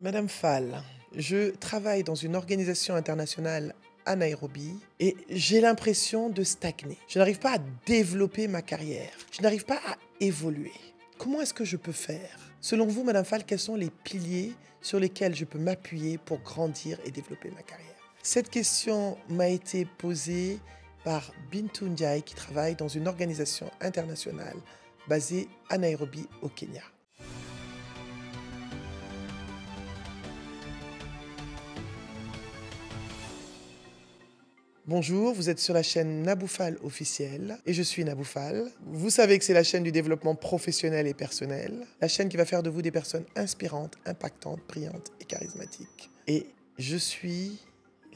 Madame Fall, je travaille dans une organisation internationale à Nairobi et j'ai l'impression de stagner. Je n'arrive pas à développer ma carrière. Je n'arrive pas à évoluer. Comment est-ce que je peux faire? Selon vous, Madame Fall, quels sont les piliers sur lesquels je peux m'appuyer pour grandir et développer ma carrière? Cette question m'a été posée par Bintou Ndiaye qui travaille dans une organisation internationale basée à Nairobi au Kenya. Bonjour, vous êtes sur la chaîne Nabou Fall officielle et je suis Nabou Fall. Vous savez que c'est la chaîne du développement professionnel et personnel, la chaîne qui va faire de vous des personnes inspirantes, impactantes, brillantes et charismatiques. Et je suis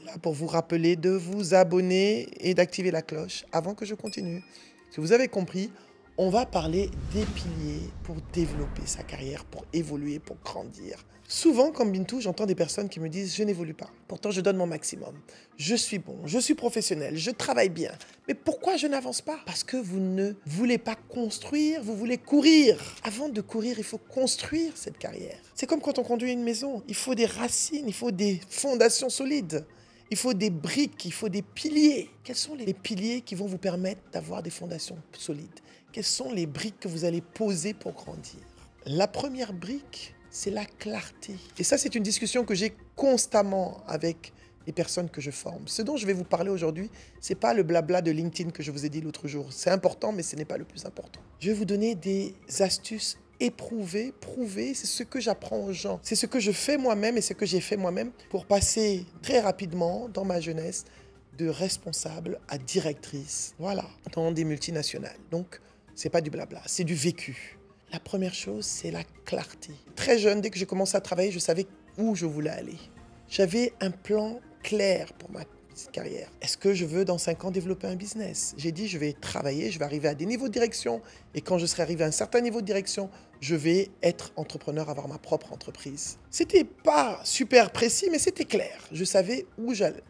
là pour vous rappeler de vous abonner et d'activer la cloche avant que je continue. Si vous avez compris, on va parler des piliers pour développer sa carrière, pour évoluer, pour grandir. Souvent, comme Bintou, j'entends des personnes qui me disent « je n'évolue pas ». Pourtant, je donne mon maximum. Je suis bon, je suis professionnel, je travaille bien. Mais pourquoi je n'avance pas? Parce que vous ne voulez pas construire, vous voulez courir. Avant de courir, il faut construire cette carrière. C'est comme quand on conduit une maison. Il faut des racines, il faut des fondations solides. Il faut des briques, il faut des piliers. Quels sont les piliers qui vont vous permettre d'avoir des fondations solides? Quelles sont les briques que vous allez poser pour grandir? La première brique, c'est la clarté. Et ça, c'est une discussion que j'ai constamment avec les personnes que je forme. Ce dont je vais vous parler aujourd'hui, ce n'est pas le blabla de LinkedIn que je vous ai dit l'autre jour. C'est important, mais ce n'est pas le plus important. Je vais vous donner des astuces éprouvées, prouvées. C'est ce que j'apprends aux gens. C'est ce que je fais moi-même et ce que j'ai fait moi-même pour passer très rapidement dans ma jeunesse de responsable à directrice. Voilà, dans des multinationales. Donc, ce n'est pas du blabla, c'est du vécu. La première chose, c'est la clarté. Très jeune, dès que j'ai commencé à travailler, je savais où je voulais aller. J'avais un plan clair pour ma carrière. Est-ce que je veux, dans 5 ans, développer un business? J'ai dit, je vais travailler, je vais arriver à des niveaux de direction. Et quand je serai arrivé à un certain niveau de direction, je vais être entrepreneur, avoir ma propre entreprise. C'était pas super précis, mais c'était clair. Je savais où j'allais.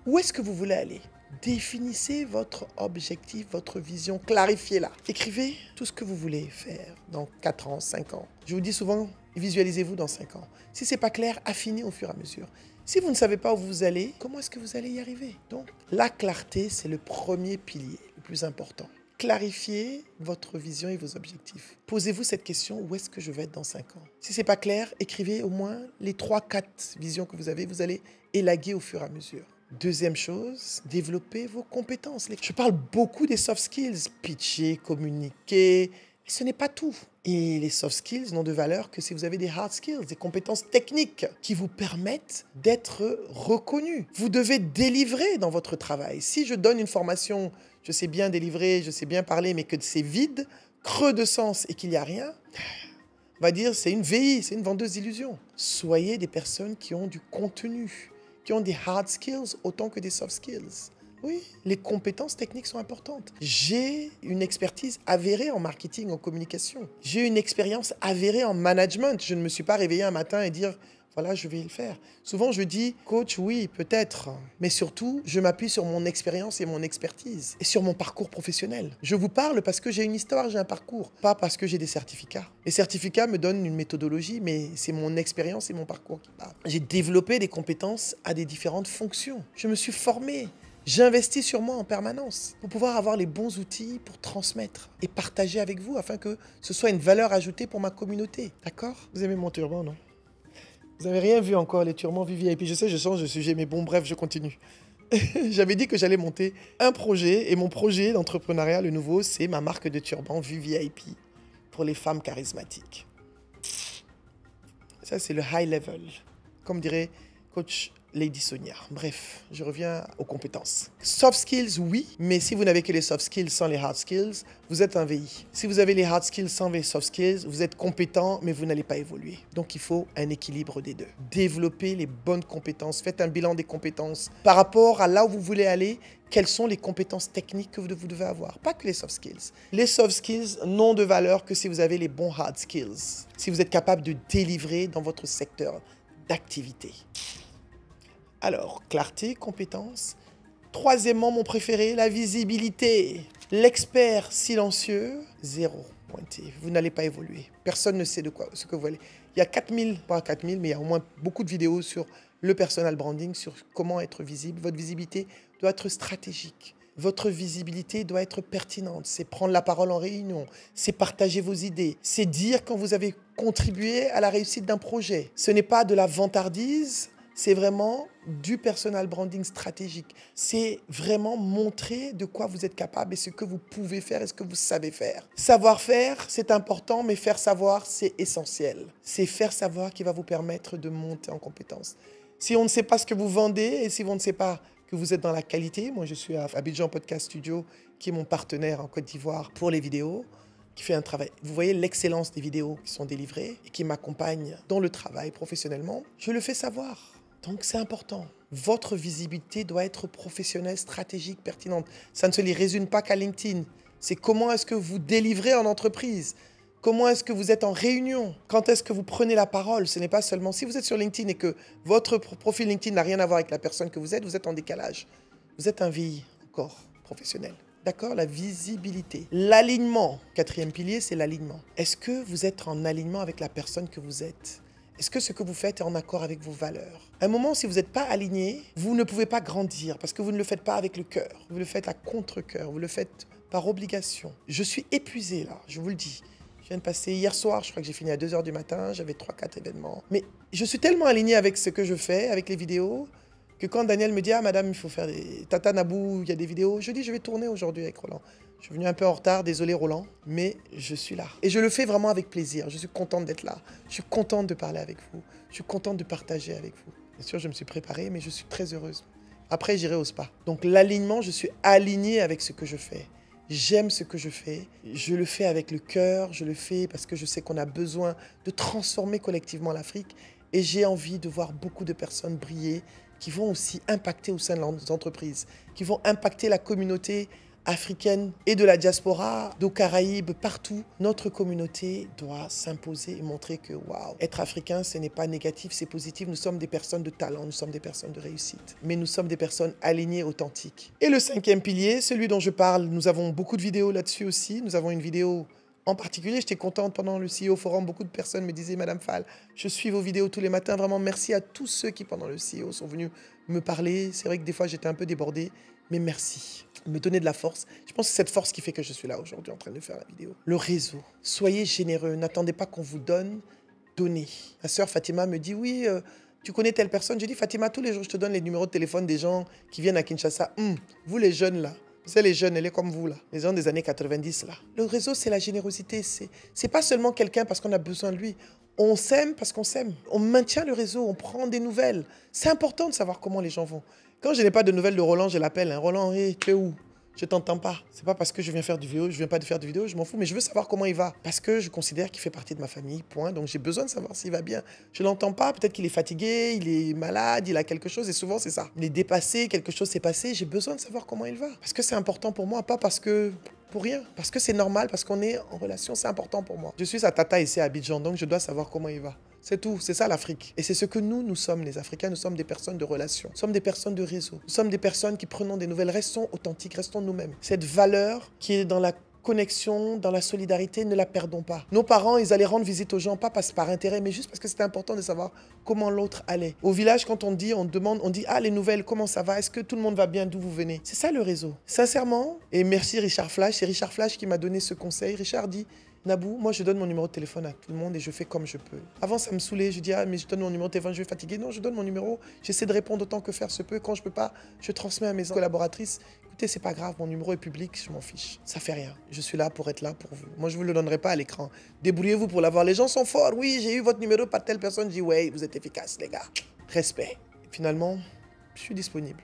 Où est-ce que vous voulez aller? Définissez votre objectif, votre vision, clarifiez-la. Écrivez tout ce que vous voulez faire dans 4 ans, 5 ans. Je vous dis souvent, visualisez-vous dans 5 ans. Si ce n'est pas clair, affinez au fur et à mesure. Si vous ne savez pas où vous allez, comment est-ce que vous allez y arriver? Donc, la clarté, c'est le premier pilier, le plus important. Clarifiez votre vision et vos objectifs. Posez-vous cette question, où est-ce que je vais être dans 5 ans? Si ce n'est pas clair, écrivez au moins les 3-4 visions que vous avez. Vous allez élaguer au fur et à mesure. Deuxième chose, développez vos compétences. Je parle beaucoup des soft skills, pitcher, communiquer, mais ce n'est pas tout. Et les soft skills n'ont de valeur que si vous avez des hard skills, des compétences techniques qui vous permettent d'être reconnus. Vous devez délivrer dans votre travail. Si je donne une formation, je sais bien délivrer, je sais bien parler, mais que c'est vide, creux de sens et qu'il n'y a rien, on va dire c'est une VI, c'est une vendeuse d'illusions. Soyez des personnes qui ont du contenu, qui ont des hard skills autant que des soft skills. Oui, les compétences techniques sont importantes. J'ai une expertise avérée en marketing, en communication. J'ai une expérience avérée en management. Je ne me suis pas réveillé un matin et dire « voilà, je vais le faire ». Souvent, je dis « coach, oui, peut-être ». Mais surtout, je m'appuie sur mon expérience et mon expertise et sur mon parcours professionnel. Je vous parle parce que j'ai une histoire, j'ai un parcours, pas parce que j'ai des certificats. Les certificats me donnent une méthodologie, mais c'est mon expérience et mon parcours qui parlent. J'ai développé des compétences à des différentes fonctions. Je me suis formé. J'investis sur moi en permanence pour pouvoir avoir les bons outils pour transmettre et partager avec vous afin que ce soit une valeur ajoutée pour ma communauté. D'accord? Vous aimez mon turban, non? Vous n'avez rien vu encore, les turbans VVIP. Je sais, je change de sujet, mais bon, bref, je continue. J'avais dit que j'allais monter un projet et mon projet d'entrepreneuriat, le nouveau, c'est ma marque de turban VVIP pour les femmes charismatiques. Ça, c'est le high level, comme dirait coach Lady Sonia. Bref, je reviens aux compétences. Soft skills, oui, mais si vous n'avez que les soft skills sans les hard skills, vous êtes un VI. Si vous avez les hard skills sans les soft skills, vous êtes compétent, mais vous n'allez pas évoluer. Donc, il faut un équilibre des deux. Développez les bonnes compétences. Faites un bilan des compétences. Par rapport à là où vous voulez aller, quelles sont les compétences techniques que vous devez avoir? Pas que les soft skills. Les soft skills n'ont de valeur que si vous avez les bons hard skills. Si vous êtes capable de délivrer dans votre secteur d'activité. Alors, clarté, compétence. Troisièmement, mon préféré, la visibilité. L'expert silencieux, 0 pointé. Vous n'allez pas évoluer. Personne ne sait ce que vous allez. Il y a 4000, pas 4000, mais il y a au moins beaucoup de vidéos sur le personal branding, sur comment être visible. Votre visibilité doit être stratégique. Votre visibilité doit être pertinente. C'est prendre la parole en réunion, c'est partager vos idées, c'est dire quand vous avez contribué à la réussite d'un projet. Ce n'est pas de la vantardise, c'est vraiment du personal branding stratégique. C'est vraiment montrer de quoi vous êtes capable et ce que vous pouvez faire et ce que vous savez faire. Savoir faire, c'est important, mais faire savoir, c'est essentiel. C'est faire savoir qui va vous permettre de monter en compétence. Si on ne sait pas ce que vous vendez et si on ne sait pas que vous êtes dans la qualité, moi je suis à Abidjan Podcast Studio, qui est mon partenaire en Côte d'Ivoire pour les vidéos, qui fait un travail. Vous voyez l'excellence des vidéos qui sont délivrées et qui m'accompagnent dans le travail professionnellement. Je le fais savoir. Donc c'est important. Votre visibilité doit être professionnelle, stratégique, pertinente. Ça ne se les résume pas qu'à LinkedIn. C'est comment est-ce que vous délivrez en entreprise. Comment est-ce que vous êtes en réunion? Quand est-ce que vous prenez la parole? Ce n'est pas seulement si vous êtes sur LinkedIn et que votre profil LinkedIn n'a rien à voir avec la personne que vous êtes en décalage. Vous êtes un VI encore professionnel. D'accord? La visibilité. L'alignement. Quatrième pilier, c'est l'alignement. Est-ce que vous êtes en alignement avec la personne que vous êtes? Est-ce que ce que vous faites est en accord avec vos valeurs? À un moment, si vous n'êtes pas aligné, vous ne pouvez pas grandir parce que vous ne le faites pas avec le cœur. Vous le faites à contre-cœur. Vous le faites par obligation. Je suis épuisé là, je vous le dis. Je viens de passer hier soir, je crois que j'ai fini à 2 h du matin, j'avais 3-4 événements. Mais je suis tellement aligné avec ce que je fais, avec les vidéos, que quand Daniel me dit « Ah madame, il faut faire des... Tata Nabou, il y a des vidéos », je dis « Je vais tourner aujourd'hui avec Roland ». Je suis venu un peu en retard, désolé Roland, mais je suis là. Et je le fais vraiment avec plaisir, je suis contente d'être là. Je suis contente de parler avec vous, je suis contente de partager avec vous. Bien sûr, je me suis préparée, mais je suis très heureuse. Après, j'irai au spa. Donc l'alignement, je suis alignée avec ce que je fais. J'aime ce que je fais, je le fais avec le cœur, je le fais parce que je sais qu'on a besoin de transformer collectivement l'Afrique et j'ai envie de voir beaucoup de personnes briller qui vont aussi impacter au sein de leurs entreprises, qui vont impacter la communauté africaine et de la diaspora, d'aux Caraïbes, partout. Notre communauté doit s'imposer et montrer que, waouh, être africain, ce n'est pas négatif, c'est positif. Nous sommes des personnes de talent, nous sommes des personnes de réussite, mais nous sommes des personnes alignées, authentiques. Et le cinquième pilier, celui dont je parle, nous avons beaucoup de vidéos là-dessus aussi. Nous avons une vidéo en particulier, j'étais contente pendant le CEO Forum, beaucoup de personnes me disaient « Madame Fall, je suis vos vidéos tous les matins, vraiment merci à tous ceux qui pendant le CEO sont venus me parler. C'est vrai que des fois j'étais un peu débordée, mais merci. Me donner de la force. Je pense que c'est cette force qui fait que je suis là aujourd'hui en train de faire la vidéo. Le réseau. Soyez généreux. N'attendez pas qu'on vous donne. Donnez. Ma sœur Fatima me dit, oui, tu connais telle personne. Je dis, Fatima, tous les jours, je te donne les numéros de téléphone des gens qui viennent à Kinshasa. Vous les jeunes là. Vous savez, les jeunes, elle est comme vous là. Les gens des années 90 là. Le réseau, c'est la générosité. C'est pas seulement quelqu'un parce qu'on a besoin de lui. On s'aime parce qu'on s'aime. On maintient le réseau, on prend des nouvelles. C'est important de savoir comment les gens vont. Quand je n'ai pas de nouvelles de Roland, je l'appelle. Roland, hey, tu es où? Je t'entends pas. C'est pas parce que je viens faire du vidéo, je viens pas de faire de vidéo, je m'en fous, mais je veux savoir comment il va. Parce que je considère qu'il fait partie de ma famille, point. Donc j'ai besoin de savoir s'il va bien. Je l'entends pas, peut-être qu'il est fatigué, il est malade, il a quelque chose, et souvent c'est ça. Il est dépassé, quelque chose s'est passé, j'ai besoin de savoir comment il va. Parce que c'est important pour moi, pas parce que... pour rien. Parce que c'est normal, parce qu'on est en relation, c'est important pour moi. Je suis sa tata ici à Abidjan, donc je dois savoir comment il va. C'est tout, c'est ça l'Afrique. Et c'est ce que nous sommes, les Africains. Nous sommes des personnes de relation. Nous sommes des personnes de réseau. Nous sommes des personnes qui prenons des nouvelles. Restons authentiques, restons nous-mêmes. Cette valeur qui est dans la connexion, dans la solidarité, ne la perdons pas. Nos parents, ils allaient rendre visite aux gens, pas par intérêt, mais juste parce que c'était important de savoir comment l'autre allait. Au village, quand on demande, on dit « Ah, les nouvelles, comment ça va? Est-ce que tout le monde va bien? D'où vous venez ?» C'est ça le réseau. Sincèrement, et merci Richard Flash, c'est Richard Flash qui m'a donné ce conseil. Richard dit « Nabou, moi je donne mon numéro de téléphone à tout le monde et je fais comme je peux. » Avant ça me saoulait, je dis « Ah mais je donne mon numéro de téléphone, je vais fatiguer. » Non, je donne mon numéro, j'essaie de répondre autant que faire se peut. Quand je peux pas, je transmets à mes collaboratrices. Écoutez, c'est pas grave, mon numéro est public, je m'en fiche. Ça fait rien. Je suis là pour être là pour vous. Moi je vous le donnerai pas à l'écran. Débrouillez-vous pour l'avoir. Les gens sont forts. Oui, j'ai eu votre numéro par telle personne. Je dis ouais, vous êtes efficace les gars. Respect. Finalement, je suis disponible.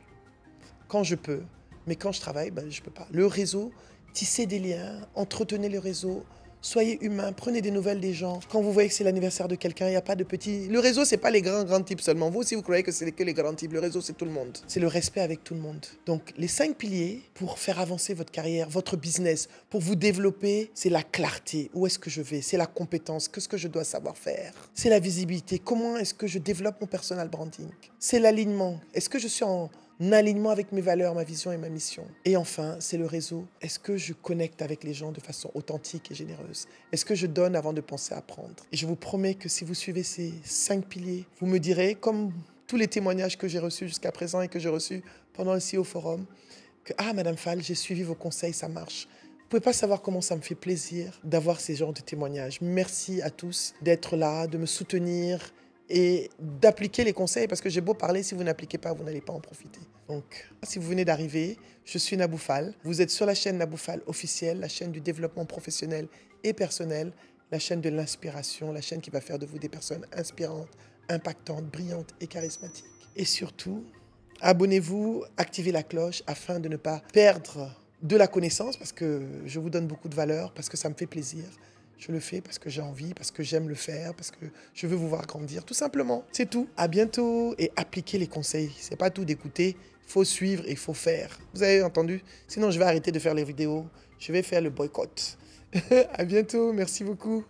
Quand je peux. Mais quand je travaille, ben, je peux pas. Le réseau, tissez des liens, entretenez le réseau. Soyez humain, prenez des nouvelles des gens. Quand vous voyez que c'est l'anniversaire de quelqu'un, il n'y a pas de petits... Le réseau, c'est pas les grands types seulement. Vous aussi, vous croyez que c'est que les grands types. Le réseau, c'est tout le monde. C'est le respect avec tout le monde. Donc, les 5 piliers pour faire avancer votre carrière, votre business, pour vous développer, c'est la clarté. Où est-ce que je vais? C'est la compétence. Qu'est-ce que je dois savoir faire? C'est la visibilité. Comment est-ce que je développe mon personal branding? C'est l'alignement. Est-ce que je suis en alignement avec mes valeurs, ma vision et ma mission. Et enfin, c'est le réseau. Est-ce que je connecte avec les gens de façon authentique et généreuse? Est-ce que je donne avant de penser à prendre? Et je vous promets que si vous suivez ces 5 piliers, vous me direz, comme tous les témoignages que j'ai reçus jusqu'à présent et que j'ai reçus pendant le CEO Forum, que « Ah, Madame Fall, j'ai suivi vos conseils, ça marche ». Vous ne pouvez pas savoir comment ça me fait plaisir d'avoir ces genres de témoignages. Merci à tous d'être là, de me soutenir et d'appliquer les conseils, parce que j'ai beau parler, si vous n'appliquez pas, vous n'allez pas en profiter. Donc, si vous venez d'arriver, je suis Nabou Fall. Vous êtes sur la chaîne Nabou Fall officielle, la chaîne du développement professionnel et personnel, la chaîne de l'inspiration, la chaîne qui va faire de vous des personnes inspirantes, impactantes, brillantes et charismatiques. Et surtout, abonnez-vous, activez la cloche afin de ne pas perdre de la connaissance, parce que je vous donne beaucoup de valeur, parce que ça me fait plaisir. Je le fais parce que j'ai envie, parce que j'aime le faire, parce que je veux vous voir grandir, tout simplement. C'est tout. À bientôt et appliquez les conseils. C'est pas tout d'écouter, il faut suivre et il faut faire. Vous avez entendu? Sinon, je vais arrêter de faire les vidéos. Je vais faire le boycott. À bientôt, merci beaucoup.